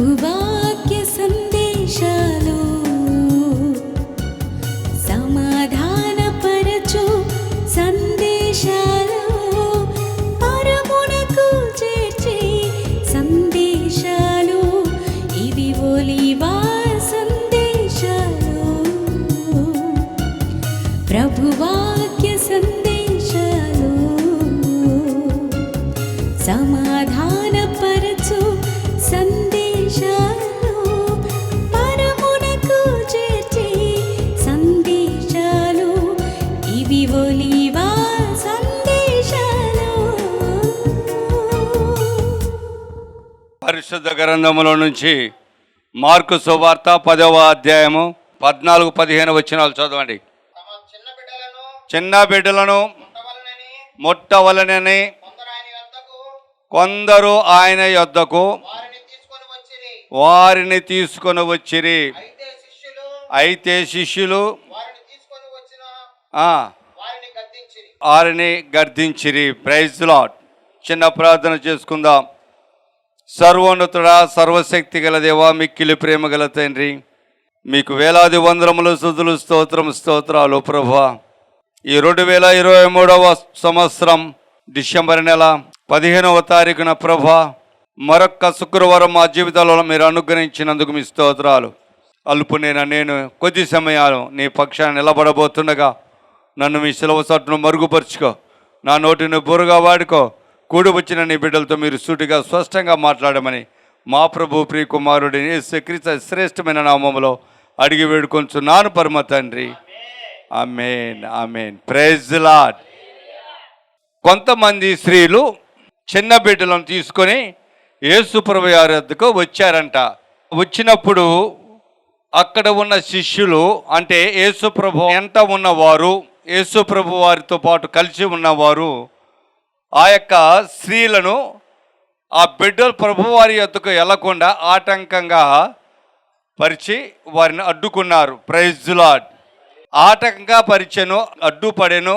ప్రభువాక్య సందేశాలు సమాధానపరచు సందేశాలు పరమునకు చేర్చే సందేశాలు ఇవి ఒలీవా సందేశాలు. ప్రభువాక్య సందేశాలు సమాధానపరచు సందేశాలు పరమునకు చేర్చే సందేశాలు ఇవి ఒలీవా సందేశాలు. పరిశుద్ధ గ్రంథములో నుంచి మార్కు సువార్త 10వ అధ్యాయము 14-15 వచనాలు చదవండి. చిన్న బిడ్డలను ముట్టవలనని కొందరు ఆయన యొద్దకు వారిని తీసుకొని వచ్చిరి. అయితే శిష్యులు వారిని గద్దించిరి. Praise lord. చిన్న ప్రార్థన చేసుకుందాం. సర్వోన్నతుడా, సర్వశక్తి గల దేవా, మిక్కిలి ప్రేమ గల తండ్రి, మీకు వేలాది వందనములు, స్తుతులు, స్తోత్రాలు ప్రభువా. ఈ 2023వ సంవత్సరం డిసెంబర్ నెల 15వ తారీఖున ప్రభువా మరొక్క శుక్రవారం మా జీవితాలలో మీరు అనుగ్రహించినందుకు మీ స్తోత్రాలు. అల్పునైన నేను కొద్ది సమయాలు నీ పక్షాన్ని నిలబడబోతుండగా నన్ను మీ శిలువ సట్టును మరుగుపరుచుకో, నా నోటిని బురుగా వాడుకో. కూడి వచ్చిన నీ బిడ్డలతో మీరు సూటిగా స్పష్టంగా మాట్లాడమని మా ప్రభు ప్రియ కుమారుడిని యేసుక్రీస్తు శ్రేష్టమైన నామములో అడిగి వేడుకొంచున్నాను పరమ తండ్రి. ఆమేన్, ఆమేన్. Praise the lord. కొంతమంది స్త్రీలు చిన్న బిడ్డలను తీసుకొని యేసు ప్రభు వారి వద్దకు వచ్చారంట. వచ్చినప్పుడు అక్కడ ఉన్న శిష్యులు, అంటే యేసు ప్రభు వెంట ఉన్నవారు, యేసు ప్రభు వారితో పాటు కలిసి ఉన్నవారు ఆ యొక్క స్త్రీలను ఆ బిడ్డలు ప్రభువారి యొద్దకు వెళ్లకుండా ఆటంకంగా పరిచి వారిని అడ్డుకున్నారు. Praise the lord. ఆటంకంగా పరిచెను, అడ్డుపడెను,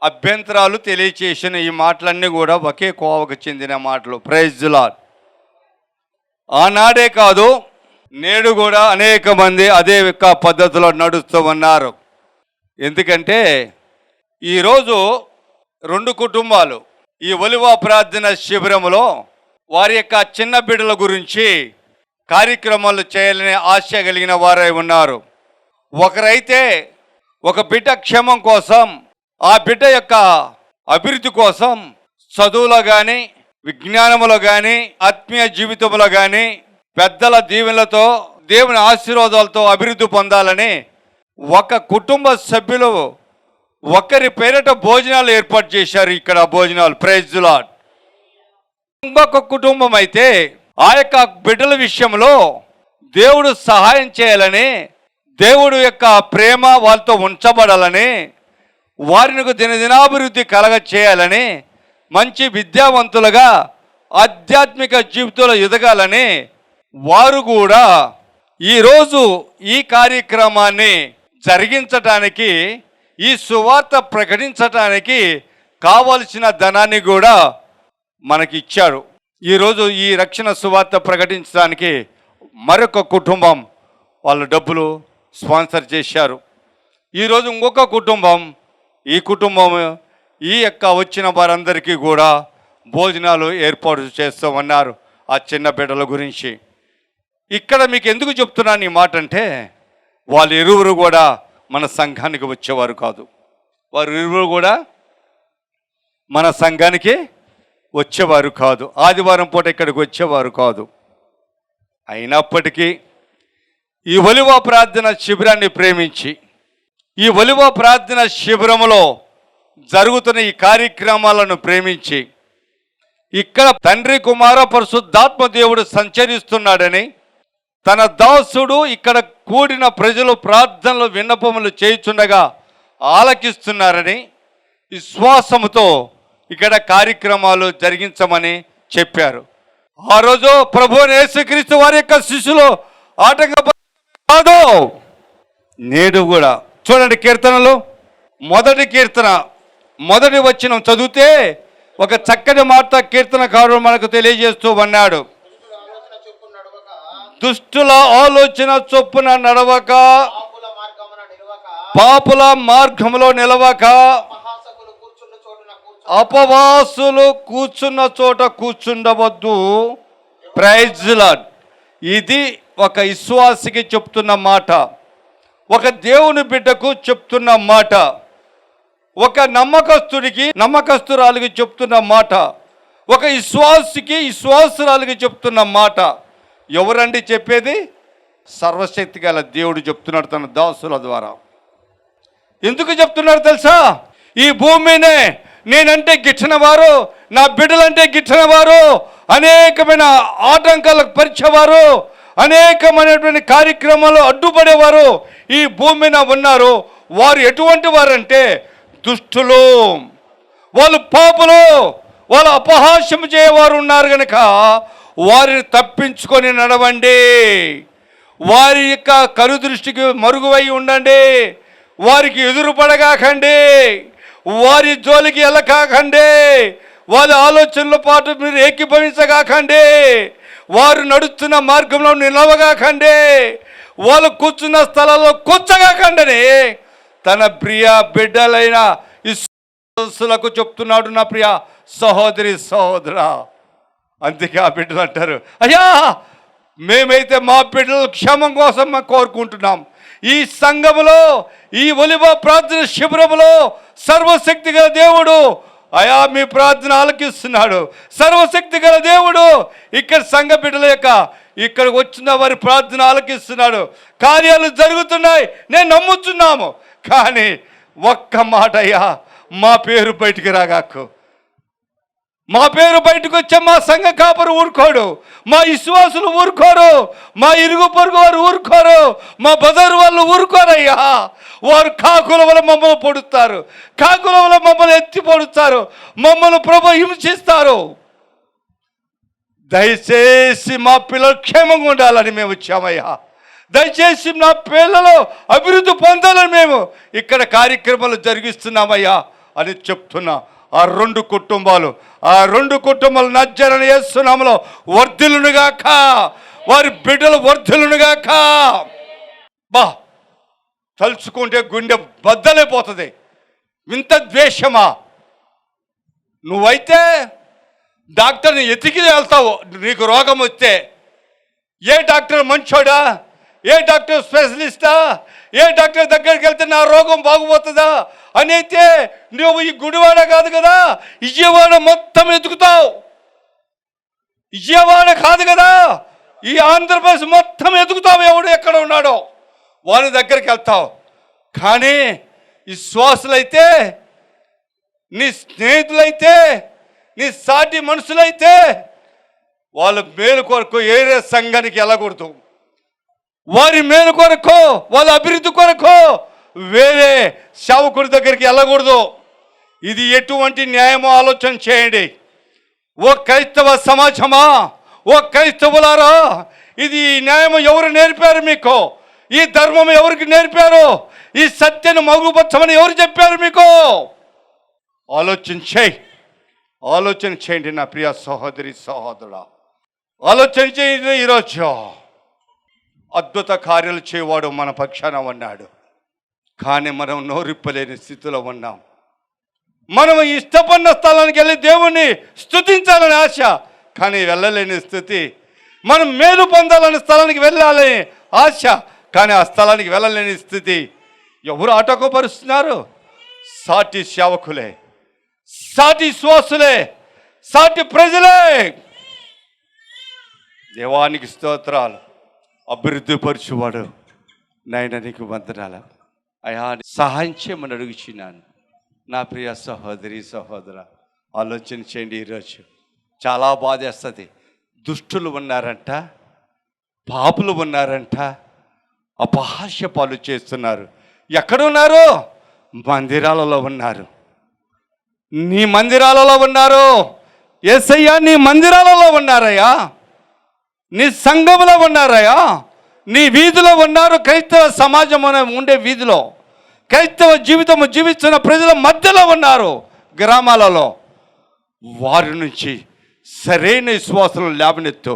అభ్యంతరాలు తెలియచేసిన ఈ మాటలన్నీ కూడా ఒకే కోవకు చెందిన మాటలు. Praise the lord. ఆనాడే కాదు, నేడు కూడా అనేక మంది అదే యొక్క పద్ధతిలో నడుస్తూ ఉన్నారు. ఎందుకంటే ఈరోజు 2 కుటుంబాలు ఈ ఒలివ ప్రార్థన శిబిరంలో వారి యొక్క చిన్న బిడ్డల గురించి కార్యక్రమాలు చేయాలనే ఆశ కలిగిన వారై ఉన్నారు. ఒకరైతే ఒక బిడ్డ క్షేమం కోసం, ఆ బిడ్డ యొక్క అభివృద్ధి కోసం చదువులో కానీ, విజ్ఞానములో కానీ, ఆత్మీయ జీవితంలో కానీ పెద్దల దీవెనలతో, దేవుని ఆశీర్వాదాలతో అభివృద్ధి పొందాలని ఒక కుటుంబ సభ్యులు ఒకరి పేరిట భోజనాలు ఏర్పాటు చేశారు. ఇక్కడ భోజనాలు. Praise the lord. ఇంకొక కుటుంబం అయితే ఆ యొక్క బిడ్డల విషయంలో దేవుడు సహాయం చేయాలని, దేవుడు యొక్క ప్రేమ వాళ్ళతో ఉంచబడాలని, వారిని దినదినాభివృద్ధి కలగ చేయాలని, మంచి విద్యావంతులుగా ఆధ్యాత్మిక జీవితంలో ఎదగాలని వారు కూడా ఈరోజు ఈ కార్యక్రమాన్ని జరిగించటానికి, ఈ సువార్త ప్రకటించటానికి కావలసిన ధనాన్ని కూడా మనకి ఇచ్చారు. ఈరోజు ఈ రక్షణ సువార్త ప్రకటించడానికి మరొక కుటుంబం వాళ్ళ డబ్బులు స్పాన్సర్ చేశారు. ఈరోజు ఇంకొక కుటుంబం, ఈ కుటుంబం ఈ యొక్క వచ్చిన వారందరికీ కూడా భోజనాలు ఏర్పాటు చేస్తూ ఉన్నారు ఆ చిన్న బిడ్డల గురించి. ఇక్కడ మీకు ఎందుకు చెప్తున్నాను ఈ మాట అంటే, వాళ్ళు ఇరువురు కూడా మన సంఘానికి వచ్చేవారు కాదు. వారు ఇరువురు కూడా మన సంఘానికి వచ్చేవారు కాదు. ఆదివారం పూట ఇక్కడికి వచ్చేవారు కాదు. అయినప్పటికీ ఈ ఒలివ ప్రార్థన శిబిరాన్ని ప్రేమించి, ఈ ఒలివ ప్రార్థన శిబిరంలో జరుగుతున్న ఈ కార్యక్రమాలను ప్రేమించి, ఇక్కడ తండ్రి కుమార పరిశుద్ధాత్మ దేవుడు సంచరిస్తున్నాడని, తన దాసుడు ఇక్కడ కూడిన ప్రజలు ప్రార్థనలు విన్నపములు చేయుచుండగా ఆలకిస్తున్నారని విశ్వాసముతో ఇక్కడ కార్యక్రమాలు జరిగించమని చెప్పారు. ఆ రోజు ప్రభువుని యేసుక్రీస్తు వారి యొక్క శిష్యులు ఆటంకపడదు. నేడు కూడా చూడండి, కీర్తనలు మొదటి కీర్తన మొదటి వచనం చదివితే ఒక చక్కని మాట కీర్తనకారుడు మనకు తెలియజేస్తూ ఉన్నాడు. దుష్టుల ఆలోచన చొప్పున నడవక, పాపుల మార్గమున నిలవక, పాపుల మార్గములో నిలవక, అపహాసకులు కూర్చున్న చోటున అపవాసులు కూర్చున్న చోట కూర్చుండవద్దు. Praise lord. ఇది ఒక విశ్వాసికి చెప్తున్న మాట, ఒక దేవుని బిడ్డకు చెప్తున్న మాట, ఒక నమ్మకస్తురాలికి చెప్తున్న మాట, ఒక విశ్వాసురాలికి చెప్తున్న మాట. ఎవరండి చెప్పేది? సర్వశక్తి గల దేవుడు చెప్తున్నాడు తన దాసుల ద్వారా. ఎందుకు చెప్తున్నాడు తెలుసా? ఈ భూమినే నేనంటే గిట్టని వారు, నా బిడ్డలంటే గిట్టని వారు, అనేకమైన ఆటంకాలకు పరిచేవారు, అనేకమైనటువంటి కార్యక్రమాలు అడ్డుపడేవారు ఈ భూమి మీద ఉన్నారు. వారు ఎటువంటి వారంటే దుష్టులు, వాళ్ళు పాపులు, వాళ్ళు అపహాస్యం చేయవారు ఉన్నారు కనుక వారిని తప్పించుకొని నడవండి. వారి యొక్క కనుదృష్టికి మరుగువై ఉండండి. వారికి ఎదురుపడగాకండి, వారి జోలికి వెళ్ళకాకండి, వారి ఆలోచనల పాటు మీరు ఏకీభవించగాకండి, వారు నడుస్తున్న మార్గంలో నిలవగాకండి, వాళ్ళు కూర్చున్న స్థలాల్లో కూర్చోగాకండి. తన ప్రియ బిడ్డలైన విశ్వాసులకు చెప్తున్నాడు, నా ప్రియ సహోదరి సహోదరా. అందుకే ఆ బిడ్డలు అంటారు, అయ్యా మేమైతే మా బిడ్డల క్షేమం కోసం మేము కోరుకుంటున్నాం. ఈ సంఘములో, ఈ ఒలివ ప్రార్థన శిబిరములో సర్వశక్తి గల దేవుడు అయా మీ ప్రార్థన ఆలకిస్తున్నాడు. సర్వశక్తి గల దేవుడు ఇక్కడ సంఘ బిడ్డల యొక్క ఇక్కడికి వచ్చిన వారి ప్రార్థన ఆలకిస్తున్నాడు. కార్యాలు జరుగుతున్నాయి, నేను నమ్ముతున్నాము. కానీ ఒక్క మాట అయ్యా, మా పేరు బయటికి రాగాకు. మా పేరు బయటకు వచ్చే మా సంఘ కాపరు ఊరుకోడు, మా విశ్వాసులు ఊరుకోరు, మా ఇరుగు పొరుగు వారు ఊరుకోరు, మా బజారు వాళ్ళు ఊరుకోరయ్యా. వారు కాకుల వల్ల మమ్మల్ని పొడుస్తారు, కాకుల వల్ల మమ్మల్ని ఎత్తి పొడుస్తారు, మమ్మల్ని ప్రభు హింసిస్తారు. దయచేసి మా పిల్లలు క్షేమంగా ఉండాలని మేము వచ్చామయ్యా. దయచేసి నా పిల్లలు అభివృద్ధి పొందాలని మేము ఇక్కడ కార్యక్రమాలు జరిగిస్తున్నామయ్యా అని చెప్తున్నా. ఆ రెండు కుటుంబాలు నజరేయుడైన యేసు నామములో వర్ధిల్లునుగాక, వారి బిడ్డలు వర్ధిల్లునుగాక. బా తలుచుకుంటే గుండె బద్దలైపోతుంది. ఇంత ద్వేషమా? నువ్వైతే డాక్టర్ని ఎతికి వెళ్తావు నీకు రోగం వస్తే. ఏ డాక్టర్ మంచోడా? ఏ డాక్టర్ స్పెషలిస్టా? ఏ డాక్టర్ దగ్గరికి వెళ్తే నా రోగం బాగుపోతుందా అని అయితే నువ్వు ఈ గుడివాడ కాదు కదా, విజయవాడ మొత్తం ఎదుగుతావు. విజయవాడ కాదు కదా, ఈ ఆంధ్రప్రదేశ్ మొత్తం ఎదుగుతావు. ఎవడు ఎక్కడ ఉన్నాడో వాని దగ్గరికి వెళ్తావు. కానీ ఈ శ్వాసలైతే, నీ స్నేహితులైతే, నీ సాటి మనుషులైతే వాళ్ళ మేలు కొరకు ఏరే సంఘానికి వెళ్ళకూడదు. వారి మేలు కొరకు, వాళ్ళ అభివృద్ధి కొరకు వేరే సేవకుడి దగ్గరికి వెళ్ళకూడదు. ఇది ఎటువంటి న్యాయమో ఆలోచన చేయండి. ఓ క్రైస్తవ సమాజమా, ఓ క్రైస్తవులారా, ఇది న్యాయం ఎవరు నేర్పారు మీకు? ఈ ధర్మం ఎవరికి నేర్పారు? ఈ సత్యను మగుపరచమని ఎవరు చెప్పారు మీకు? ఆలోచన చేయండి నా ప్రియ సహోదరి సహోదరుడా. ఆలోచన చేయండి. ఈరోజు అద్భుత కార్యాలు చేయవాడు మన పక్షాన ఉన్నాడు. కానీ మనం నోరిప్పలేని స్థితిలో ఉన్నాం. మనం ఇష్టపడిన స్థలానికి వెళ్ళి దేవుణ్ణి స్తుతించాలని ఆశ, కానీ వెళ్ళలేని స్థితి. మనం మేలు పొందాలని స్థలానికి వెళ్ళాలని ఆశ, కానీ ఆ స్థలానికి వెళ్ళలేని స్థితి. ఎవరు ఆటంకపరుస్తున్నారు? సాటి సేవకులే, సాటి శ్వాసులే, సాటి ప్రజలే. దేవానికి స్తోత్రాలు. అభివృద్ధి పరచువాడు నాయన నీకు వందనాలు అయా. సహాయం చేయమని అడుగుచున్నాను. నా ప్రియ సహోదరి సహోదర, ఆలోచన చేయండి. ఈరోజు చాలా బాధేస్తుంది. దుష్టులు ఉన్నారంట, పాపులు ఉన్నారంట, అపహాస్య పాలు చేస్తున్నారు. ఎక్కడున్నారు? మందిరాలలో ఉన్నారు. నీ మందిరాలలో ఉన్నారు. యేసయ్యా నీ మందిరాలలో ఉన్నారయ్యా, నీ సంఘములో ఉన్నారయ్యా, నీ వీధిలో ఉన్నారు. క్రైస్తవ సమాజం ఉండే వీధిలో, క్రైస్తవ జీవితము జీవిస్తున్న ప్రజల మధ్యలో ఉన్నారు, గ్రామాలలో. వారి నుంచి సరైన విశ్వాసం లేవనెత్తు.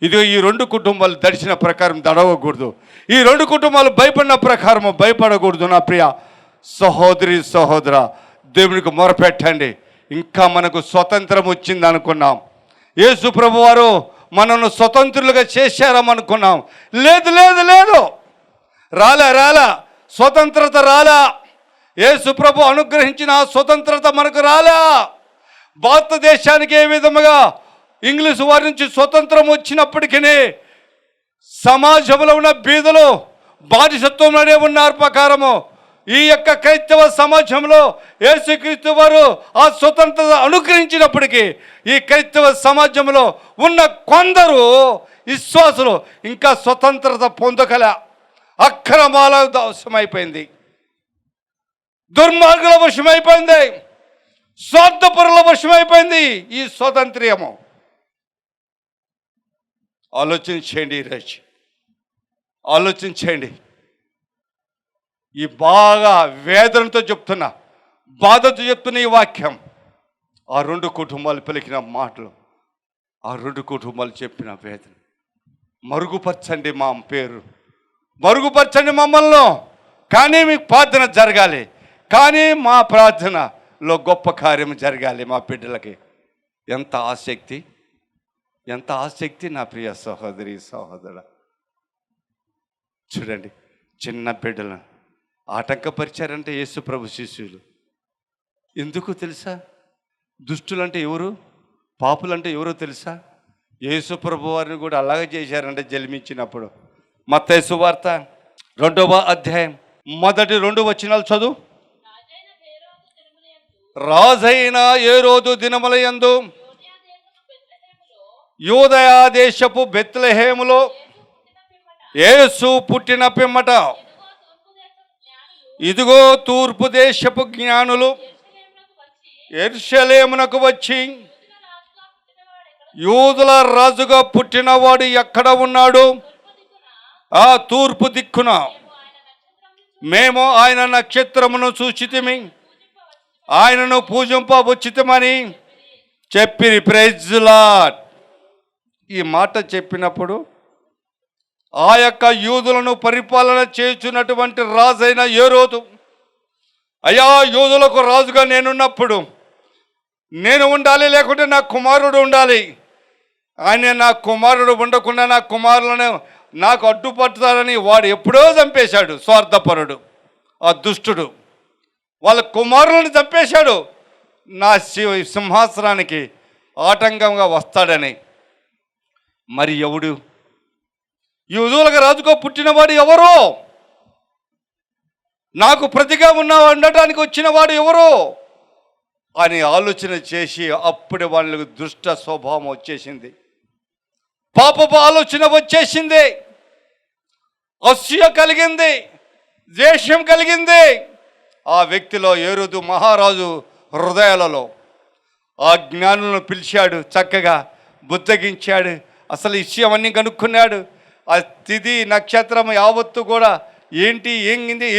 ఇదిగో ఈ రెండు కుటుంబాలు దడిచిన ప్రకారం దడవకూడదు, ఈ రెండు కుటుంబాలు భయపడిన ప్రకారం భయపడకూడదు. నా ప్రియ సహోదరి సహోదర, దేవునికి మొరపెట్టండి. ఇంకా మనకు స్వతంత్రం వచ్చింది అనుకున్నాం, యేసు ప్రభు వారు మనల్ని స్వతంత్రులుగా చేశారనుకున్నాం. లేదు లేదు లేదు, రాలా స్వతంత్రత రాలా. యేసు ప్రభు అనుగ్రహించిన స్వతంత్రత మనకు రాలా. భారతదేశానికి ఏ విధముగా ఇంగ్లీష్ వారి నుంచి స్వతంత్రం వచ్చినప్పటికీ సమాజంలో ఉన్న బీదలు బానిసత్వంలోనే ఉన్నారు. ప్రకారము ఈ యొక్క క్రైస్తవ సమాజంలో యేసుక్రీస్తు వారు ఆ స్వతంత్రత అనుగ్రహించినప్పటికీ ఈ క్రైస్తవ సమాజంలో ఉన్న కొందరు విశ్వాసులు ఇంకా స్వతంత్రత పొందగల. అక్రమాల వశమైపోయింది, దుర్మార్గుల వశమైపోయింది, స్వార్థపరుల వశమైపోయింది ఈ స్వాతంత్ర్యము. ఆలోచించండి ఈరోజు, ఆలోచించండి. ఈ బాగా వేదనతో చెప్తున్నా, బాధతో చెప్తున్న ఈ వాక్యం ఆ రెండు కుటుంబాలు పలికిన మాటలు, ఆ రెండు కుటుంబాలు చెప్పిన వేదన. మరుగుపరచండి మా పేరు, మరుగుపరచండి మమ్మల్ని, కానీ మీకు ప్రార్థన జరగాలి, కానీ మా ప్రార్థనలో గొప్ప కార్యం జరగాలి మా బిడ్డలకి. ఎంత ఆసక్తి, ఎంత ఆసక్తి నా ప్రియ సహోదరి సహోదరుడు. చూడండి, చిన్న బిడ్డలను ఆటంకపరిచారంటే యేసు ప్రభు శిష్యులు. ఎందుకు తెలుసా? దుష్టులంటే ఎవరు, పాపులంటే ఎవరో తెలుసా? యేసు ప్రభు వారిని కూడా అలాగే చేశారంటే జన్మించినప్పుడు. మత్తయి సువార్త 2వ అధ్యాయం మొదటి 2 వచనాలు చదువు. రాజైన హేరోదు దినములయందు యూదయా దేశపు బెత్లెహేములో యేసు పుట్టిన పిమ్మట ఇదిగో తూర్పు దేశపు జ్ఞానులు యెరూషలేమునకు వచ్చి, యూదుల రాజుగా పుట్టినవాడు ఎక్కడ ఉన్నాడు? ఆ తూర్పు దిక్కున మేము ఆయన నక్షత్రమును చూచితిమి, ఆయనను పూజింపవచ్చితమని చెప్పిరి. Praise lord. ఈ మాట చెప్పినప్పుడు ఆ యొక్క యూదులను పరిపాలన చేస్తున్నటువంటి రాజైన హేరోదు, అయ్యా యూదులకు రాజుగా నేనున్నప్పుడు నేను ఉండాలి, లేకుంటే నా కుమారుడు ఉండాలి. ఆయన నా కుమారుడు ఉండకుండా నా కుమారులను నాకు అడ్డుపడతారని వాడు ఎప్పుడో చంపేశాడు. స్వార్థపరుడు, ఆ దుష్టుడు వాళ్ళ కుమారులను చంపేశాడు. నా సింహాసనానికి ఆటంకంగా వస్తాడని. మరి ఎవడు? యూదులకు రాజుగా పుట్టినవాడు ఎవరు? నాకు ప్రతిగా ఉండటానికి వచ్చినవాడు ఎవరు అని ఆలోచన చేసి అప్పుడే వాళ్ళకు దుష్ట స్వభావం వచ్చేసింది, పాపపు ఆలోచన వచ్చేసింది, అసూయ కలిగింది, ద్వేషం కలిగింది ఆ వ్యక్తిలో. హేరోదు మహారాజు హృదయాలలో ఆ జ్ఞానులను పిలిచాడు, చక్కగా బుద్ధగించాడు, అసలు విషయం అన్నీ కనుక్కున్నాడు. ఆ తిథి నక్షత్రం యావత్తు కూడా ఏంటి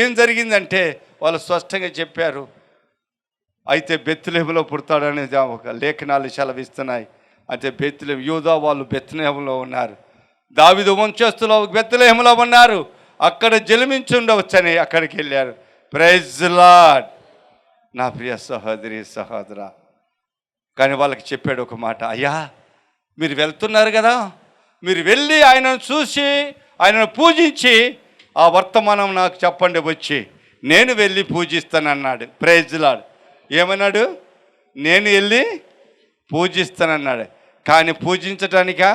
ఏం జరిగిందంటే వాళ్ళు స్పష్టంగా చెప్పారు. అయితే బెత్లెహేములో పుడతాడని ఒక లేఖనాలు సెలవిస్తున్నాయి. అయితే బెత్లెహేము, యూదా వాళ్ళు బెత్లెహేములో ఉన్నారు, దావీదు వంశస్థులు బెత్లెహేములో ఉన్నారు, అక్కడ జన్మించి ఉండవచ్చని అక్కడికి వెళ్ళారు. Praise lord. నా ప్రియ సహోదరి సహోదరా, కానీ వాళ్ళకి చెప్పాడు ఒక మాట, అయ్యా మీరు వెళ్తున్నారు కదా, మీరు వెళ్ళి ఆయనను చూసి ఆయనను పూజించి ఆ వర్తమానం నాకు చెప్పండి వచ్చి, నేను వెళ్ళి పూజిస్తానన్నాడు. Praise lord. ఏమన్నాడు? నేను వెళ్ళి పూజిస్తానన్నాడు. కానీ పూజించటానికా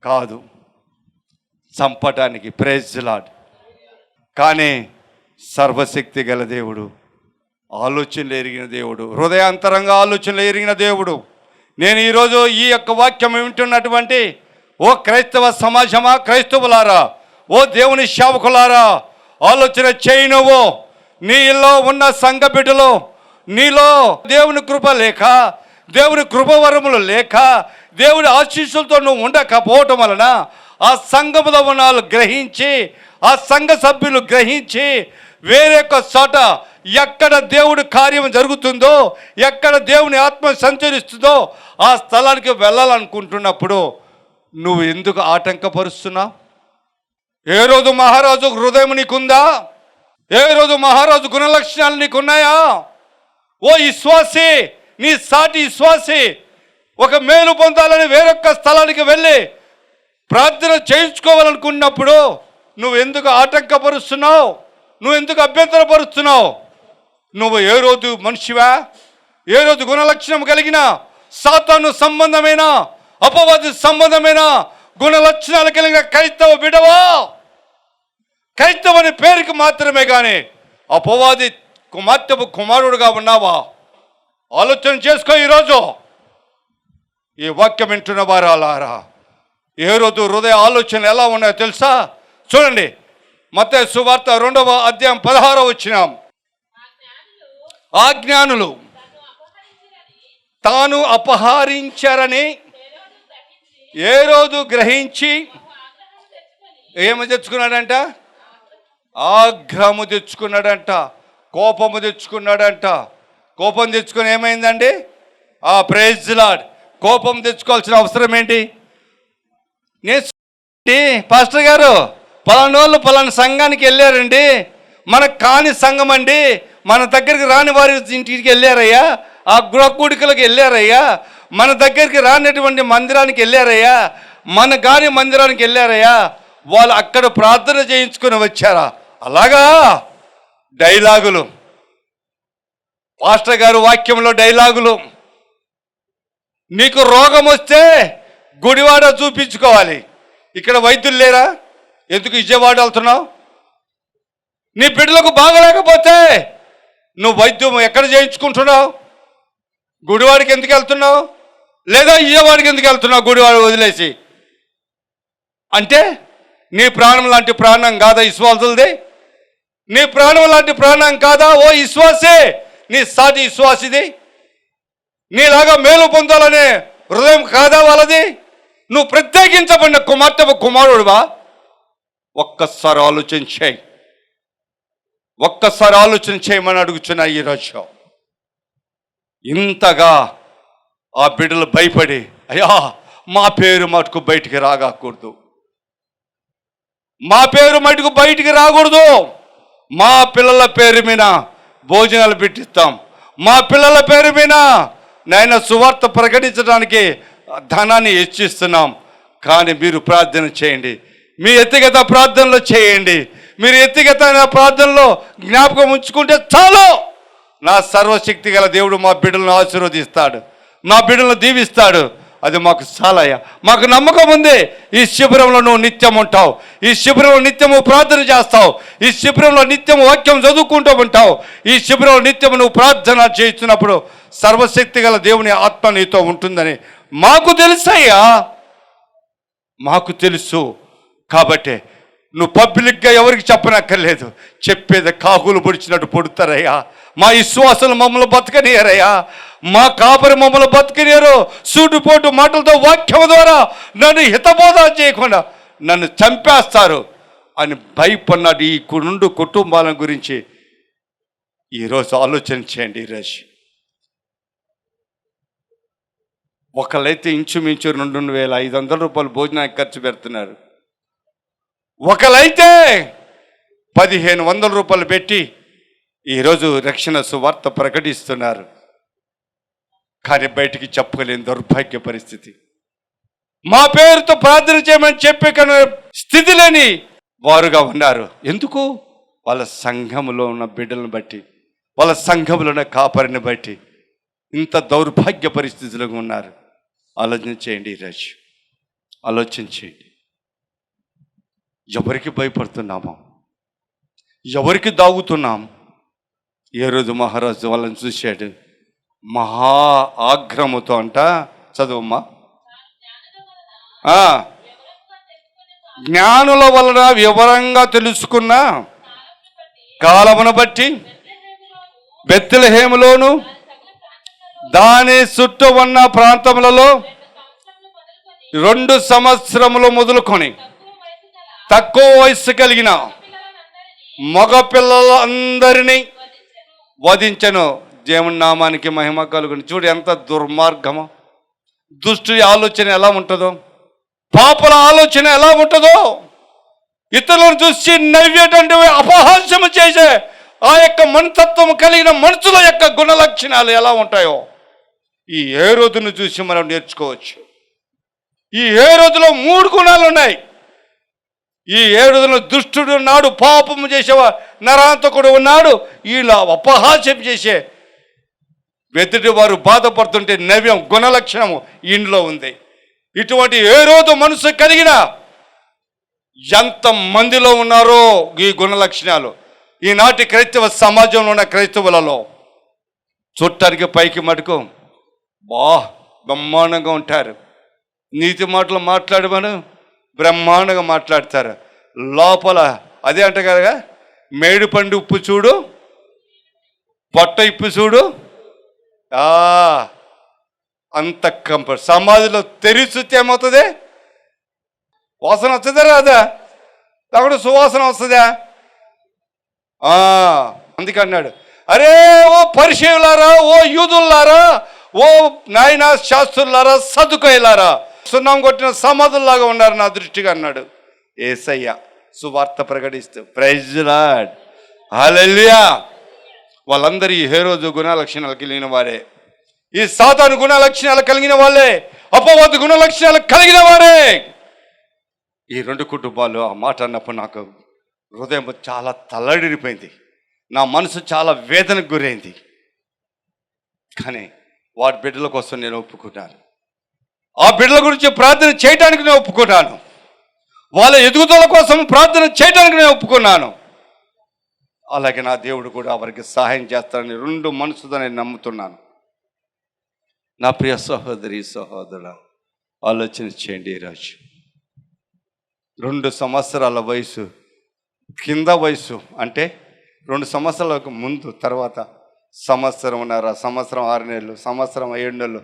కాదు, చంపటానికి. Praise lord. కానీ సర్వశక్తి గల దేవుడు, ఆలోచనలు ఎరిగిన దేవుడు, హృదయాంతరంగా ఆలోచనలు ఎరిగిన దేవుడు. నేను ఈరోజు ఈ యొక్క వాక్యం వింటున్నటువంటి ఓ క్రైస్తవ సమాజమా, క్రైస్తవులారా, ఓ దేవుని సేవకులారా, ఆలోచన చేయి. నువ్వు నీలో ఉన్న సంఘ బిడ్డలో నీలో దేవుని కృప లేక, దేవుని కృపవరములు లేక, దేవుని ఆశీస్సులతో నువ్వు ఉండకపోవటం వలన ఆ సంఘములో ఉన్న వాళ్ళు గ్రహించి, ఆ సంఘ సభ్యులు గ్రహించి వేరొక చోట ఎక్కడ దేవుడి కార్యం జరుగుతుందో, ఎక్కడ దేవుని ఆత్మ సంచరిస్తుందో ఆ స్థలానికి వెళ్ళాలనుకుంటున్నప్పుడు నువ్వు ఎందుకు ఆటంకపరుస్తున్నావు? ఏ రోజు మహారాజు హృదయం నీకుందా? ఏ రోజు మహారాజు గుణలక్షణాలు నీకున్నాయా? ఓ విశ్వాసి, నీ సాటి విశ్వాసి ఒక మేలు పొందాలని వేరొక్క స్థలానికి వెళ్ళి ప్రార్థన చేయించుకోవాలనుకున్నప్పుడు నువ్వు ఎందుకు ఆటంకపరుస్తున్నావు? నువ్వు ఎందుకు అభ్యంతరపరుస్తున్నావు? నువ్వు ఏ రోజు మనిషివా? ఏ రోజు గుణలక్షణం కలిగిన సాతాను సంబంధమైన అపవాది సంబంధమైన గుణలక్షణాలు కలిగిన క్రైస్తవ బిడవా? క్రైస్తవ అనే పేరుకి మాత్రమే కానీ అపవాది కుమార్తెపు కుమారుడుగా ఉన్నావా? ఆలోచన చేసుకో. ఈరోజు ఈ వాక్యం వింటున్న వారాలారా, ఏ రోజు హృదయ ఆలోచనలు ఎలా ఉన్నాయో తెలుసా? చూడండి, మత్తయి సువార్త 2వ అధ్యాయం 16వ వచనం. ఆ జ్ఞానులు తాను అపహరించారని ఏ రోజు గ్రహించి ఏమి తెచ్చుకున్నాడంట? ఆగ్రహము తెచ్చుకున్నాడంట, కోపము తెచ్చుకున్నాడంట. కోపం తెచ్చుకొని ఏమైందండి? Praise lord. కోపం తెచ్చుకోవాల్సిన అవసరం ఏంటి? పాస్టర్ గారు పలానా వాళ్ళు పలానా సంఘానికి వెళ్ళారండి, మనకు కాని సంఘం అండి, మన దగ్గరికి రాని వారి ఇంటికి వెళ్ళారయ్యా, ఆ గృహకూడికలకు వెళ్ళారయ్యా, మన దగ్గరికి రానటువంటి మందిరానికి వెళ్ళారయ్యా, మన కాని మందిరానికి వెళ్ళారయ్యా, వాళ్ళు అక్కడ ప్రార్థన చేయించుకొని వచ్చారా? అలాగా డైలాగులు, పాస్టర్ గారు వాక్యంలో డైలాగులు. నీకు రోగం వస్తే గుడివాడ చూపించుకోవాలి, ఇక్కడ వైద్యులు లేరా? ఎందుకు విజయవాడ వెళ్తున్నావు? నీ బిడ్డలకు బాగలేకపోతే నువ్వు వైద్యం ఎక్కడ చేయించుకుంటున్నావు? గుడివాడికి ఎందుకు వెళ్తున్నావు? లేదా విజయవాడికి ఎందుకు వెళ్తున్నావు? గుడివాడ వదిలేసి అంటే నీ ప్రాణం లాంటి ప్రాణం కాదా విశ్వాసులది? నీ ప్రాణం లాంటి ప్రాణం కాదా ఓ విశ్వాసే? నీ సాటి విశ్వాసిది? నీలాగా మేలు పొందాలనే హృదయం కాదా వాళ్ళది? నువ్వు ప్రత్యేకించబడిన కుమార్తె కుమారుడువా? ఒక్కసారి ఆలోచన చేయి, ఒక్కసారి ఆలోచన చేయమని అడుగుతున్నా. ఈరోజు ఇంతగా ఆ బిడ్డలు భయపడి, అయ్యా మా పేరు మటుకు బయటికి రాకూడదు, మా పేరు మటుకు బయటికి రాకూడదు, మా పిల్లల పేరు మీద భోజనాలు పెట్టిస్తాం, మా పిల్లల పేరు మీద నాయన సువార్త ప్రకటించడానికి ధనాన్ని హెచ్చిస్తున్నాం. కానీ మీరు ప్రార్థన చేయండి, మీ వ్యక్తిగత ప్రార్థనలో చేయండి, మీరు వ్యక్తిగత ప్రార్థనలో జ్ఞాపకం ఉంచుకుంటే చాలు. నా సర్వశక్తి గల దేవుడు మా బిడ్డలను ఆశీర్వదిస్తాడు, మా బిడ్డలను దీవిస్తాడు. అది మాకు చాలయ్యా. మాకు నమ్మకం ఉంది, ఈ శిబిరంలో నువ్వు నిత్యం ఉంటావు, ఈ శిబిరంలో నిత్యము ప్రార్థన చేస్తావు, ఈ శిబిరంలో నిత్యము వాక్యం చదువుకుంటూ ఉంటావు, ఈ శిబిరంలో నిత్యము నువ్వు ప్రార్థన చేస్తున్నప్పుడు సర్వశక్తి గల దేవుని ఆత్మ నీతో ఉంటుందని మాకు తెలుసయ్యా, మాకు తెలుసు. కాబట్టి నువ్వు పబ్లిక్గా ఎవరికి చెప్పనక్కర్లేదు, చెప్పేది కాకులు పొడిచినట్టు పొడుతారయ్యా. మా విశ్వాసులు మమ్మల్ని బతకనియరయ్యా, మా కాపరి మమ్మల్ని బతకనియరు. సూటుపోటు మాటలతో వాక్యం ద్వారా నన్ను హితబోధ చేయకుండా నన్ను చంపేస్తారు అని భయపడినాడు. ఈ రెండు కుటుంబాల గురించి ఈరోజు ఆలోచన చేయండి. ఈరోజు ఒకళ్ళైతే ఇంచుమించు 2,500 రూపాయలు భోజనానికి ఖర్చు పెడుతున్నారు, ఒకళ్ళైతే 1,500 రూపాయలు పెట్టి ఈరోజు రక్షణ సువార్త ప్రకటిస్తున్నారు. కానీ బయటికి చెప్పుకోలేని దౌర్భాగ్య పరిస్థితి. మా పేరుతో ప్రార్థన చేయమని చెప్పే కానీ స్థితి లేని వారుగా ఉన్నారు. ఎందుకు? వాళ్ళ సంఘములో ఉన్న బిడ్డలను బట్టి, వాళ్ళ సంఘములో ఉన్న కాపరిని బట్టి ఇంత దౌర్భాగ్య పరిస్థితుల్లో ఉన్నారు. ఆలోచన చేయండి, ఈరోజు ఆలోచన చేయండి. ఎవరికి భయపడుతున్నామో, ఎవరికి దాగుతున్నాం? ఏ రోజు మహారాజు వాళ్ళని చూశాడు, మహా ఆగ్రహముతో అంట. చదువమ్మా. జ్ఞానుల వలన వివరంగా తెలుసుకున్న కాలమును బట్టి బెత్లెహేములోను దాని చుట్టూ ఉన్న ప్రాంతములలో 2 సంవత్సరములు మొదలుకొని తక్కువ వయస్సు కలిగిన మగ పిల్లలందరినీ వధించను. దేవుని నామానికి మహిమ కలుగును. చూడు ఎంత దుర్మార్గమో, దుష్టుడి ఆలోచన ఎలా ఉంటుందో. పాపల ఆలోచన ఎలా ఉంటుందో, ఇతరులను చూసి నవ్వేటువంటి అపహాస్యము చేసే ఆ యొక్క మనస్తత్వం కలిగిన మనుషుల యొక్క గుణలక్షణాలు ఎలా ఉంటాయో ఈ హేరోదును చూసి మనం నేర్చుకోవచ్చు. ఈ హేరోదులో 3 గుణాలు ఉన్నాయి. ఈ హేరోదులో దుష్టుడు ఉన్నాడు, పాపము చేసేవా నరాంతకుడు ఉన్నాడు, ఇలా అపహాస్యం చేసే వెతుటి వారు బాధపడుతుంటే నవ్యం గుణలక్షణము ఇంట్లో ఉంది. ఇటువంటి హేరోదు మనసు కలిగిన ఎంత మందిలో ఉన్నారో ఈ గుణలక్షణాలు ఈనాటి క్రైస్తవ సమాజంలో ఉన్న క్రైస్తవులలో చూడటానికి పైకి మటుకు బ్రహ్మాండంగా ఉంటారు. నీతి మాటలు మాట్లాడమను బ్రహ్మాండంగా మాట్లాడతారు. లోపల అదే అంట కదా, మేడి పండు ఉప్పు చూడు, పొట్ట ఇప్పు చూడు, అంత సమాధిలో తెరిచితే ఏమవుతుంది? వాసన వస్తుందా రాదా? లేకపోతే సువాసన వస్తుందా? అందుకన్నాడు, అరే ఓ పరిచయులారా, ఓ యూదుల్లారా, ఓ నాయనా శాస్త్రులారా, సదుకాయలారా, సున్నం కొట్టిన సమాధుల్లాగా ఉన్నారు నా దృష్టిగా అన్నాడు యేసయ్య సువార్త ప్రకటిస్తూ. ప్రైజ్ లార్డ్, హల్లెలూయా. వాళ్ళందరూ ఈ హేరోదు గుణలక్షణాలు కలిగిన వారే, ఈ సాతాను గుణలక్షణాలు కలిగిన వాళ్ళే, అపవాదు గుణలక్షణాలు కలిగిన వారే. ఈ 2 కుటుంబాలు ఆ మాట అన్నప్పుడు నాకు హృదయం చాలా తల్లడిరిపోయింది, నా మనసు చాలా వేదనకు గురైంది. కానీ వాడి బిడ్డల కోసం నేను ఒప్పుకున్నాను, ఆ బిడ్డల గురించి ప్రార్థన చేయడానికి నేను ఒప్పుకున్నాను, వాళ్ళ ఎదుగుదల కోసం ప్రార్థన చేయడానికి నేను ఒప్పుకున్నాను. అలాగే నా దేవుడు కూడా వారికి సహాయం చేస్తానని 2 మనసుతో నేను నమ్ముతున్నాను. నా ప్రియ సహోదరి సహోదరుల ఆలోచన చేయండి. ఈరోజు 2 సంవత్సరాల వయసు కింద వయసు అంటే 2 సంవత్సరాలకు ముందు, తర్వాత 1.5 సంవత్సరం, సంవత్సరం 6 నెలలు, సంవత్సరం 7 నెలలు,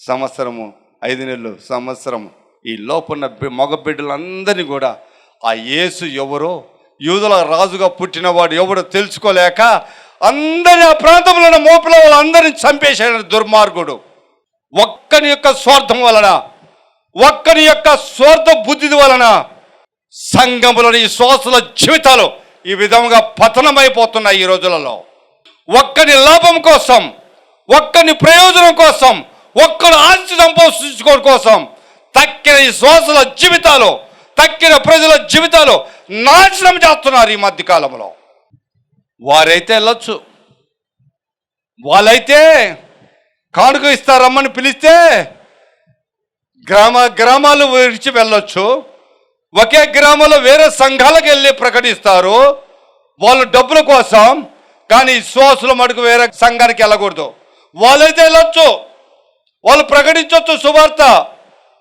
సంవత్సరము 5 నెలలు, సంవత్సరం ఈ లోపున్న మగ బిడ్డలందరినీ కూడా ఆ యేసు ఎవరో, యూదుల రాజుగా పుట్టినవాడు ఎవడో తెలుసుకోలేక అందరి ఆ ప్రాంతంలో ఉన్న మోపిల వాళ్ళందరినీ చంపేశాడు దుర్మార్గుడు. ఒక్కని యొక్క స్వార్థం వలన, ఒక్కని యొక్క స్వార్థ బుద్ధి వలన సంఘములోని ఈ శ్వాసుల జీవితాలు ఈ విధంగా పతనమైపోతున్నాయి ఈ రోజులలో. ఒక్కని లాభం కోసం, ఒక్కని ప్రయోజనం కోసం, ఒక్కరు ఆస్తి సంపాదించుకోవడం కోసం తక్కిన ఈ శ్వాసుల జీవితాలు, తక్కిన ప్రజల జీవితాలు నాశనం చేస్తున్నారు ఈ మధ్య కాలంలో. వారైతే వెళ్ళొచ్చు, వాళ్ళైతే కానుక ఇస్తారమ్మని పిలిస్తే గ్రామాలు విడిచి వెళ్ళొచ్చు, ఒకే గ్రామంలో వేరే సంఘాలకు వెళ్ళి ప్రకటిస్తారు వాళ్ళు డబ్బుల కోసం. కానీ విశ్వాసుల మటుకు వేరే సంఘానికి వెళ్ళకూడదు. వాళ్ళైతే వెళ్ళొచ్చు, వాళ్ళు ప్రకటించవచ్చు సువార్త,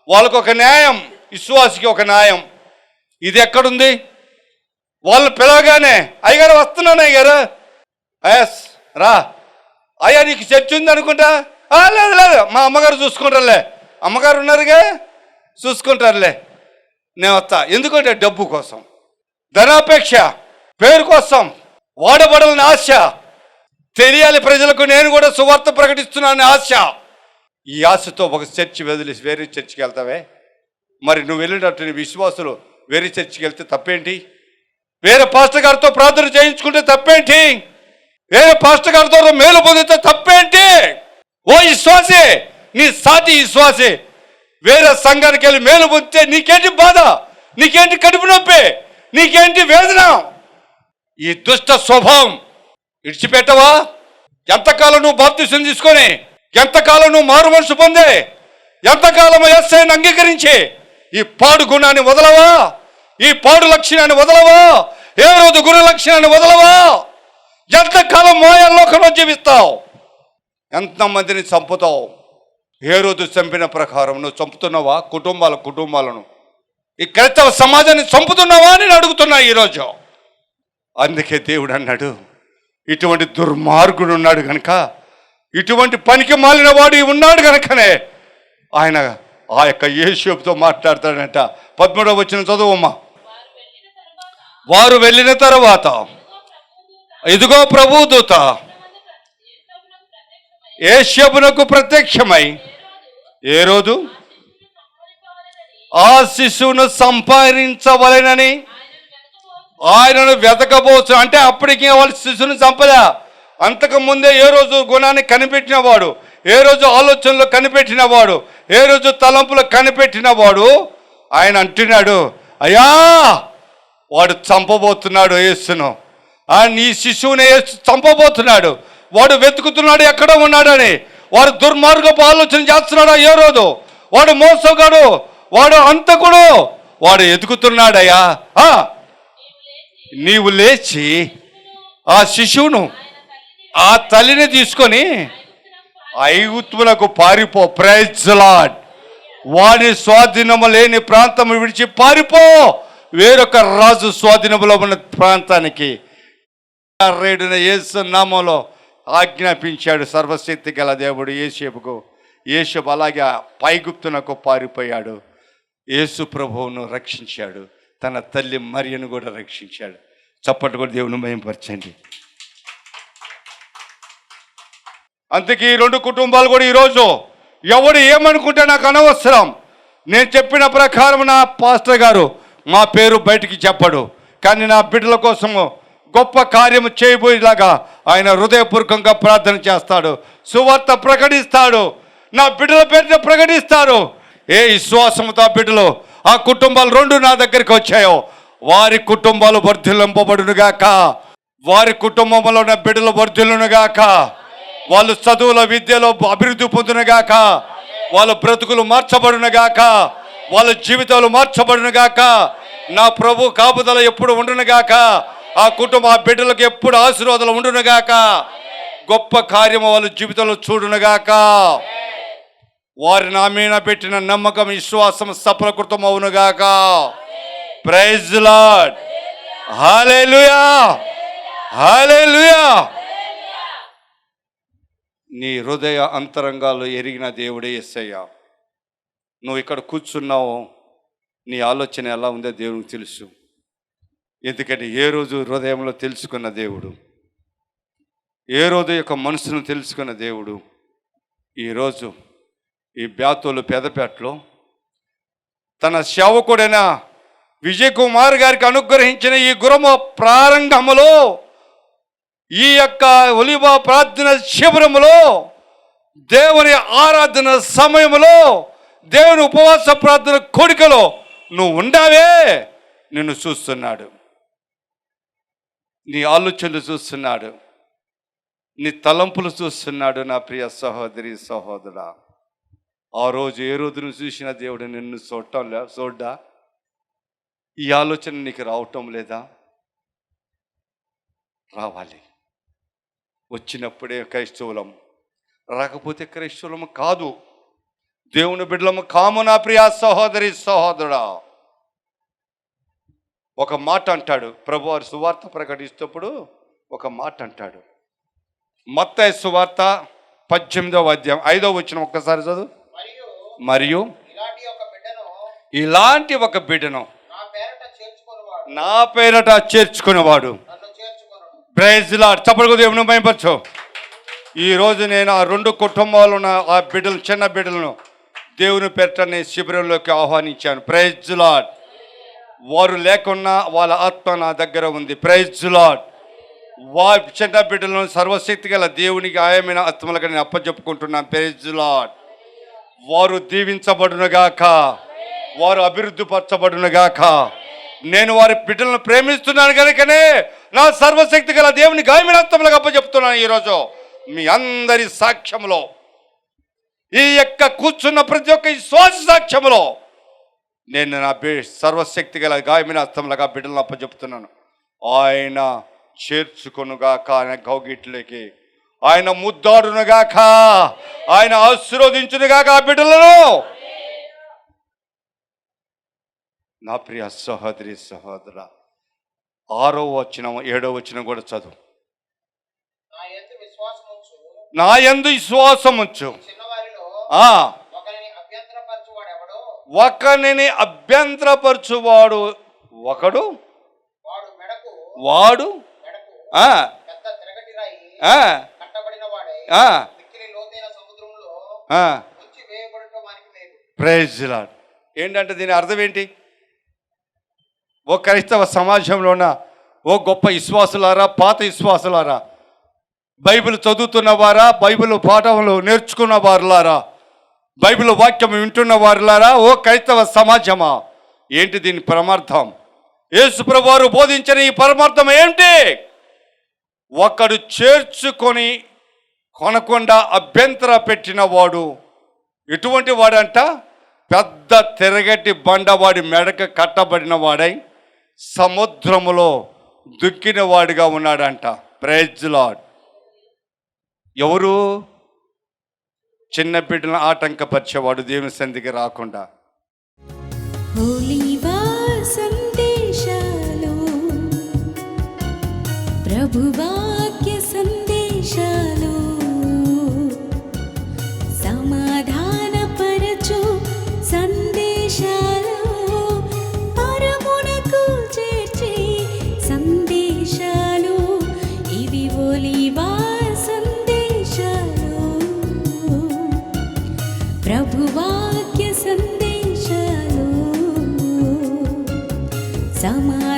వాళ్ళకు ఒక న్యాయం, విశ్వాసికి ఒక న్యాయం. ఇది ఎక్కడుంది? వాళ్ళు పిలవగానే అయ్యగారు వస్తున్నాను, అయ్యగారు రా, అయ్యా నీకు చర్చ ఉంది అనుకుంటా, లేదు లేదు మా అమ్మగారు చూసుకుంటారులే, అమ్మగారు ఉన్నారుగా చూసుకుంటారులే, నేను వస్తా. ఎందుకంటే డబ్బు కోసం, ధనాపేక్ష, పేరు కోసం, వాడబడాలని ఆశ, తెలియాలి ప్రజలకు నేను కూడా సువార్త ప్రకటిస్తున్నానని ఆశ. ఈ ఆశతో ఒక చర్చి వదిలేసి వేరే చర్చికి వెళ్తావే, మరి నువ్వు వెళ్ళినట్టు నీ విశ్వాసులు వేరే చర్చికి వెళ్తే తప్పేంటి? వేరే పాస్టర్ గారితో ప్రార్థన చేయించుకుంటే తప్పేంటి? వేరే పాస్టర్ గారితో మేలు పొందితే తప్పేంటి? ఓ విశ్వాసే, నీ సాటి విశ్వాసే వేరే సంఘానికి వెళ్ళి మేలు పొందితే నీకేంటి బాధ? నీకేంటి కడుపు నొప్పి? నీకేంటి వేదన? ఈ దుష్ట స్వభావం విడిచిపెట్టవా? ఎంతకాలం నువ్వు బాప్తిసం తీసుకొని, ఎంతకాలం నువ్వు మారు మనసు పొందే, ఎంతకాలం యేసయ్యను అంగీకరించి ఈ పాడు గుణాన్ని వదలవా? ఈ పాడు లక్షణాన్ని వదలవా? ఏ రోజు గుణ లక్షణాన్ని వదలవా? ఎంతకాలం మాయాలోకంలో జీవిస్తావు? ఎంతమందిని చంపుతావు? ఏ రోజు చంపిన ప్రకారం నువ్వు చంపుతున్నావా? కుటుంబాలను ఈ క్రైస్తవ సమాజాన్ని చంపుతున్నావా అని అడుగుతున్నా ఈరోజు. అందుకే దేవుడు అన్నాడు, ఇటువంటి దుర్మార్గుడు ఉన్నాడు కనుక, ఇటువంటి పనికి మాలిన వాడు ఉన్నాడు కనుకనే ఆయన ఆ యొక్క యేషూబుతో మాట్లాడతాడంట. 13వ వచనం చదువమ్మా. వారు వెళ్ళిన తర్వాత ఇదిగో ప్రభుదూత యేషూబునకు ప్రత్యక్షమై హేరోదు ఆ శిశువును సంపాదించవలెనని ఆయనను వెతకబోచు. అంటే అప్పటికి వాళ్ళు శిశువుని చంపలే. అంతకు ముందే ఏ రోజు గుణాన్ని కనిపెట్టినవాడు, ఏ రోజు ఆలోచనలో కనిపెట్టినవాడు, ఏ రోజు తలంపులో కనిపెట్టినవాడు ఆయన అంటున్నాడు, అయ్యా వాడు చంపబోతున్నాడు యేసును, నీ శిశువుని యేసు చంపబోతున్నాడు, వాడు వెతుకుతున్నాడు ఎక్కడ ఉన్నాడని. వాడు దుర్మార్గపు ఆలోచన చేస్తున్నాడు. ఏ రోజు వాడు మోసగాడు, వాడు అంతకుడు, వాడు ఎదుగుతున్నాడయ్యా. నీవు లేచి ఆ శిశువును ఆ తల్లిని తీసుకొని ఐగుప్తునకు పారిపో. Praise the lord. వాడి స్వాధీనము లేని ప్రాంతం విడిచి పారిపో, వేరొక రాజు స్వాధీనములో ఉన్న ప్రాంతానికి. రేడున యేసు నామములో ఆజ్ఞాపించాడు సర్వశక్తి గల దేవుడు యేసేపుకు. యేసేపు అలాగే ఐగుప్తునకు పారిపోయాడు. యేసు ప్రభువును రక్షించాడు, తన తల్లి మరియను కూడా రక్షించాడు. చప్పట్లు కూడా దేవుని మహిమపరచండి. అందుకే ఈ రెండు కుటుంబాలు కూడా ఈరోజు ఎవడు ఏమనుకుంటే నాకు అనవసరం, నేను చెప్పిన ప్రకారం నా పాస్టర్ గారు మా పేరు బయటికి చెప్పడు, కానీ నా బిడ్డల కోసము గొప్ప కార్యము చేయబోయేలాగా ఆయన హృదయపూర్వకంగా ప్రార్థన చేస్తాడు, సువార్త ప్రకటిస్తాడు, నా బిడ్డల పేరున ప్రకటిస్తాడు. ఏ విశ్వాసంతో ఆ బిడ్డలు, ఆ కుటుంబాలు రెండు నా దగ్గరికి వచ్చాయో వారి కుటుంబాలు వర్ధిల్లింపబడునుగాక, వారి కుటుంబంలో ఉన్న బిడ్డలు వర్ధిల్లునుగాక, వాళ్ళు చదువుల విద్యలో అభివృద్ధి పొందునుగాక, వాళ్ళ బ్రతుకులు మార్చబడునుగాక, వాళ్ళ జీవితాలు మార్చబడునుగాక, నా ప్రభు కాపుదల ఎప్పుడు ఉండునుగాక, ఆ కుటుంబ ఆ బిడ్డలకు ఎప్పుడు ఆశీర్వాదాలు ఉండునుగాక, గొప్ప కార్యము వాళ్ళ జీవితంలో చూడునుగాక, వారి నా మీద పెట్టిన నమ్మకం విశ్వాసం సఫలీకృతం అవునుగాక. Praise the lord. హల్లెలూయా, హల్లెలూయా. నీ హృదయ అంతరంగాలు ఎరిగిన దేవుడే యేసయ్య. నువ్వు ఇక్కడ కూర్చున్నావు, నీ ఆలోచన ఎలా ఉందో దేవునికి తెలుసు. ఎందుకంటే ఏ రోజు హృదయంలో తెలుసుకున్న దేవుడు, ఏ రోజు యొక్క మనసును తెలుసుకున్న దేవుడు ఈరోజు ఈ బేతోలు పెదపేటలో తన సేవకుడైన విజయ్ కుమార్ గారికి అనుగ్రహించిన ఈ గృహ ప్రారంభములో, ఈ యొక్క ఒలివ ప్రార్థన శిబిరములో, దేవుని ఆరాధన సమయంలో, దేవుని ఉపవాస ప్రార్థన కోడికలో నువ్వు ఉండావే. నిన్ను చూస్తున్నాడు, నీ ఆలోచనలు చూస్తున్నాడు, నీ తలంపులు చూస్తున్నాడు. నా ప్రియ సహోదరి సహోదరా, ఆ రోజు ఏ రోజును చూసిన దేవుడు నిన్ను చూడ్డా? ఈ ఆలోచన నీకు రావటం లేదా? రావాలి. వచ్చినప్పుడే క్రైస్తవులం, రాకపోతే క్రైస్తవులము కాదు, దేవుని బిడ్డలము కాము. నా ప్రియ సహోదరి సహోదరుడా, ఒక మాట అంటాడు ప్రభు వారి సువార్త ప్రకటిస్తప్పుడు, ఒక మాట అంటాడు. మత్తయి సువార్త 18వ అధ్యాయం 5వ వచనం ఒక్కసారి చదువు. మరియు ఇలాంటి ఒక బిడ్డను నా పేరట చేర్చుకునేవాడు. Praise the lord. చప్పట్లు దేవుని మహిమపరచు. ఈరోజు నేను ఆ రెండు కుటుంబాలు ఉన్న ఆ బిడ్డలు, చిన్న బిడ్డలను దేవుని పేరట నేను శిబిరంలోకి ఆహ్వానించాను. Praise the lord. వారు లేకున్నా వాళ్ళ ఆత్మ నా దగ్గర ఉంది. Praise the lord. వారి చిన్న బిడ్డలను సర్వశక్తి గల దేవునికి ఆయమైన ఆత్మలుగా నేను అప్పచెప్పుకుంటున్నాను. Praise the lord. వారు దీవించబడునుగాక, వారు అభివృద్ధి పరచబడునుగాక. నేను వారి బిడ్డలను ప్రేమిస్తున్నాను కనుకనే నా సర్వశక్తి గల దేవుని గాయమినత్వములకు అప్పచెప్తున్నాను. ఈరోజు మీ అందరి సాక్ష్యంలో, ఈ యొక్క కూర్చున్న ప్రతి ఒక్క శ్వాస సాక్ష్యంలో నేను నా సర్వశక్తి గల గాయమినత్వములుగా బిడ్డలను అప్పచెప్తున్నాను. ఆయన చేర్చుకొనుగాక, ఆయన గౌగిట్లకి ఆయన ముద్దాడునుగాక, ఆయన ఆశీర్వదించునుగాక ఆ బిడ్డలను. నా ప్రియ సహోదరి సహోదర, 6వ వచనం 7వ వచనం కూడా చదువు. నా యందు విశ్వాసం ఉంచు, ఒకనిని అభ్యంతరపరచువాడు ఒకడు, వాడు ప్రైజ్ ది లార్డ్. ఏంటంటే దీని అర్థం ఏంటి? ఓ క్రైస్తవ సమాజంలోన ఓ గొప్ప విశ్వాసులారా, పాత విశ్వాసులారా, బైబిల్ చదువుతున్న వారా, బైబిల్ పాఠంలో నేర్చుకున్న వారులారా, బైబిల్ వాక్యం వింటున్న వారులారా, ఓ క్రైస్తవ సమాజమా, ఏంటి దీని పరమార్థం? యేసుప్రభువు వారు బోధించిన ఈ పరమార్థం ఏంటి? ఒకడు చేర్చుకొని కొనకుండా అభ్యంతర పెట్టిన వాడు ఎటువంటి వాడంట? పెద్ద తిరగటి బండవాడి మెడక కట్టబడిన వాడై సముద్రములో దుక్కిన వాడిగా ఉన్నాడంట. Praise lord. ఎవరు? చిన్న బిడ్డలను ఆటంకపరిచేవాడు, దేవుని సన్నిధికి రాకుండా. ఒలీవ సందేశాలు, ప్రభువాక్య సందేశాలు, సమాధానపరచు సందేశాలు, పరమునకు చేర్చే సందేశాలు, ఇవి ఒలీవ సందేశాలు, ప్రభువాక్య సందేశాలు, సమా